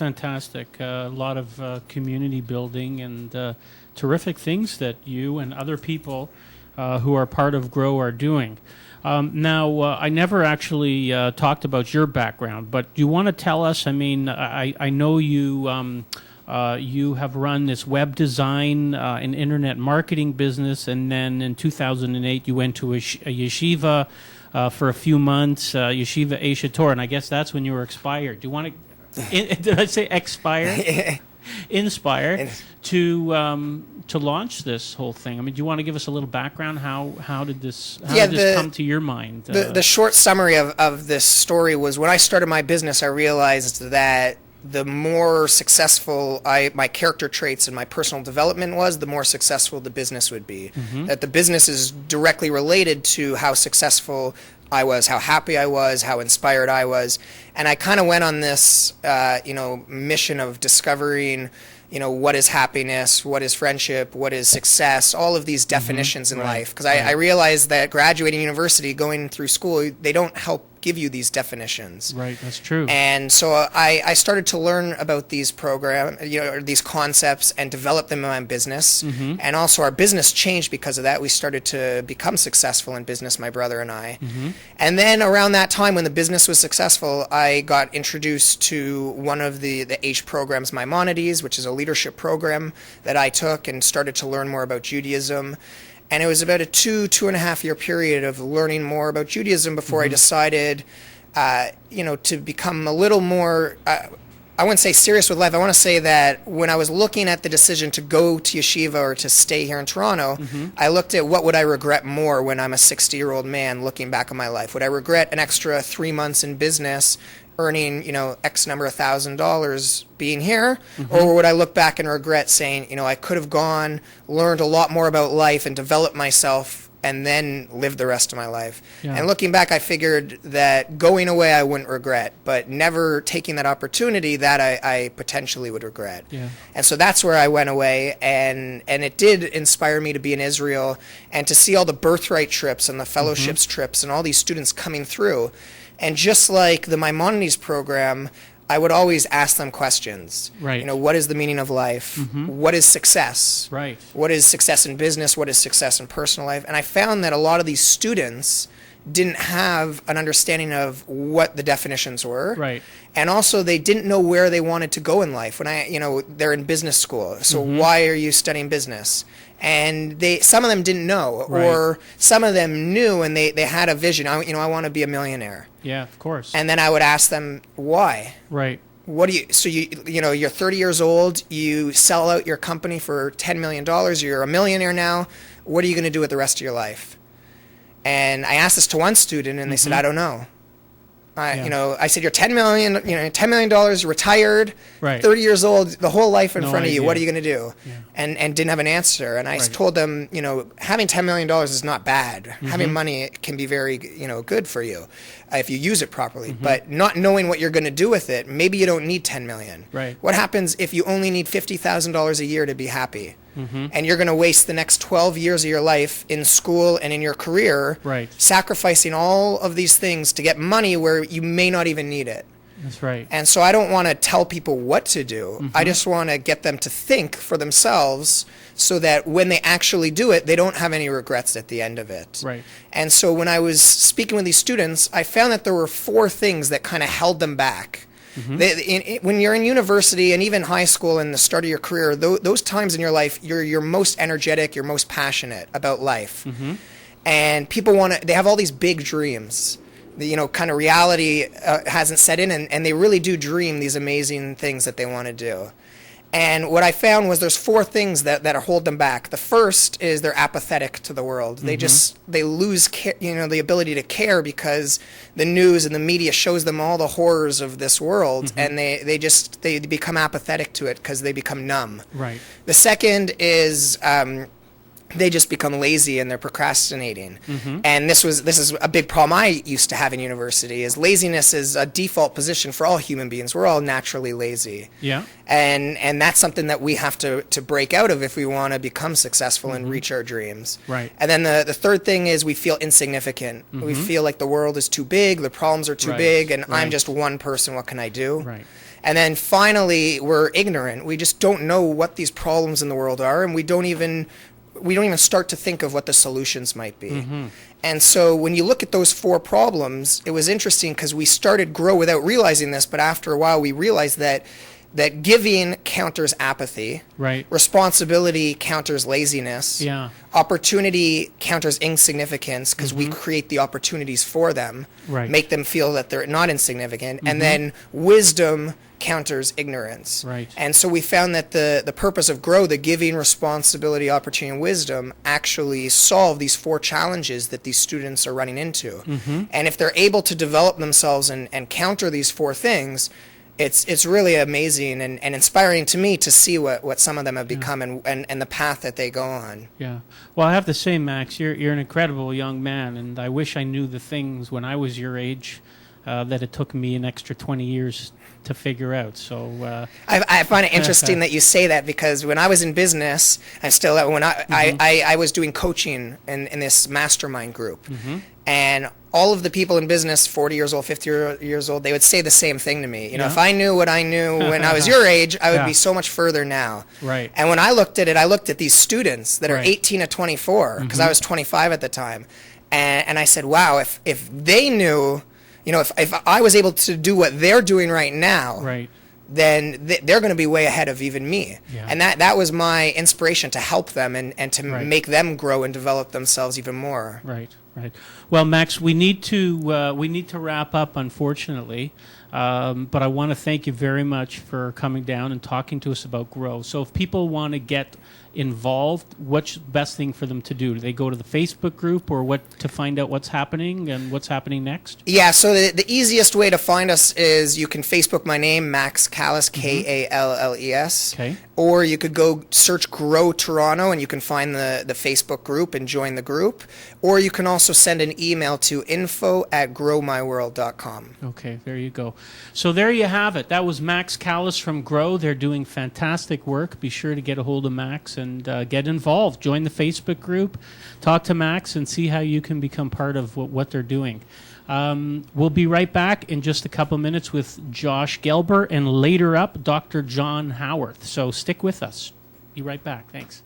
Fantastic. A lot of community building and terrific things that you and other people who are part of G.R.O.W are doing. Now, I never actually talked about your background, but do you want to tell us? I mean, I know you you have run this web design and internet marketing business, and then in 2008 you went to a yeshiva for a few months, Yeshiva Aisha Torah, and I guess that's when you were expired. Do you want to? Did I say expire? Inspire to launch this whole thing. I mean, do you want to give us a little background? How did this come to your mind? The short summary of this story was when I started my business, I realized that the more successful my character traits and my personal development was, the more successful the business would be. Mm-hmm. That the business is directly related to how successful I was, how happy I was, how inspired I was. And I kind of went on this, mission of discovering, what is happiness, what is friendship, what is success, all of these definitions in life. Because I realized that graduating university, going through school, they don't help give you these definitions. Right, that's true. And so I started to learn about these these concepts and develop them in my business. Mm-hmm. And also our business changed because of that. We started to become successful in business, my brother and I. Mm-hmm. And then around that time when the business was successful, I got introduced to one of the H programs, Maimonides, which is a leadership program that I took, and started to learn more about Judaism. And it was about a 2.5 year period of learning more about Judaism before I decided, to become a little more, I wouldn't say serious with life. I want to say that when I was looking at the decision to go to yeshiva or to stay here in Toronto, I looked at what would I regret more when I'm a 60-year-old man looking back on my life. Would I regret an extra 3 months in business earning, X number of $1,000 being here? Or would I look back and regret saying, I could have gone, learned a lot more about life and developed myself and then lived the rest of my life? Yeah. And looking back, I figured that going away I wouldn't regret, but never taking that opportunity, that I potentially would regret. Yeah. And so that's where I went away, and it did inspire me to be in Israel and to see all the birthright trips and the fellowships trips and all these students coming through. And just like the Maimonides program, I would always ask them questions. Right. What is the meaning of life? What is success? Right. What is success in business? What is success in personal life? And I found that a lot of these students didn't have an understanding of what the definitions were. Right. And also they didn't know where they wanted to go in life. When they're in business school. So why are you studying business? And some of them didn't know, or some of them knew and they had a vision. I want to be a millionaire. Yeah, of course. And then I would ask them why. Right. What do you? So you're 30 years old. You sell out your company for $10 million. You're a millionaire now. What are you going to do with the rest of your life? And I asked this to one student, and they said, I don't know. I said, you're $10 million, retired, 30 years old, the whole life in front of you. What are you going to do? Yeah. And didn't have an answer. And I told them, having $10 million is not bad. Having money can be very, good for you if you use it properly. But not knowing what you're going to do with it, maybe you don't need $10 million. Right. What happens if you only need $50,000 a year to be happy? And you're going to waste the next 12 years of your life in school and in your career, sacrificing all of these things to get money where you may not even need it. That's right. And so I don't want to tell people what to do. I just want to get them to think for themselves so that when they actually do it, they don't have any regrets at the end of it. Right. And so when I was speaking with these students, I found that there were 4 things that kind of held them back. When you're in university and even high school and the start of your career, those times in your life, you're most energetic, you're most passionate about life. And people they have all these big dreams. Kind of reality hasn't set in, and they really do dream these amazing things that they want to do. And what I found was there's 4 things that hold them back. The first is they're apathetic to the world. They lose the ability to care because the news and the media shows them all the horrors of this world, and they become apathetic to it because they become numb. Right. The second is they just become lazy and they're procrastinating. And this is a big problem I used to have in university. Is laziness is a default position for all human beings. We're all naturally lazy. Yeah. And that's something that we have to break out of if we want to become successful and reach our dreams. Right. And then the third thing is we feel insignificant. We feel like the world is too big, the problems are too big, and I'm just one person. What can I do? Right. And then finally, we're ignorant. We just don't know what these problems in the world are, and we don't even start to think of what the solutions might be. And so when you look at those 4 problems, it was interesting because we started GROW without realizing this, but after a while we realized that giving counters apathy, Right. responsibility counters laziness, Yeah. opportunity counters insignificance because we create the opportunities for them, Right. make them feel that they're not insignificant, and then wisdom counters ignorance. Right. And so we found that the purpose of GROW, the giving, responsibility, opportunity, and wisdom, actually solve these 4 challenges that these students are running into. And if they're able to develop themselves and counter these 4 things, it's really amazing and inspiring to me to see what some of them have become and the path that they go on. Yeah. Well, I have to say, Max, you're an incredible young man, and I wish I knew the things when I was your age that it took me an extra 20 years to figure out. So I find it interesting that you say that, because when I was in business, I was doing coaching in this mastermind group, and all of the people in business, 40 years old, 50 years old, they would say the same thing to me. You know, if I knew what I knew when I was your age, I would be so much further now. Right. And when I looked at it, I looked at these students that are Right. 18 to 24, because I was 25 at the time, and I said, wow, if they knew, you know, if I was able to do what they're doing right now, Right. then they're going to be way ahead of even me. Yeah. And that was my inspiration, to help them and to Right. make them grow and develop themselves even more. Right. Right. Well, Max, we need to wrap up, unfortunately. But I want to thank you very much for coming down and talking to us about GROW. So if people want to get involved, what's the best thing for them to do? Do they go to the Facebook group, or what, to find out what's happening and what's happening next? Yeah, so the easiest way to find us is you can Facebook my name, Max Kalles, Kalles. Okay. Or you could go search G.R.O.W Toronto and you can find the Facebook group and join the group. Or you can also send an email to info@growmyworld.com. Okay, there you go. So there you have it. That was Max Kalles from GROW. They're doing fantastic work. Be sure to get a hold of Max and get involved. Join the Facebook group, talk to Max, and see how you can become part of what they're doing. We'll be right back in just a couple minutes with Josh Gelber, and later up, Dr. John Howarth. So stick with us. Be right back. Thanks.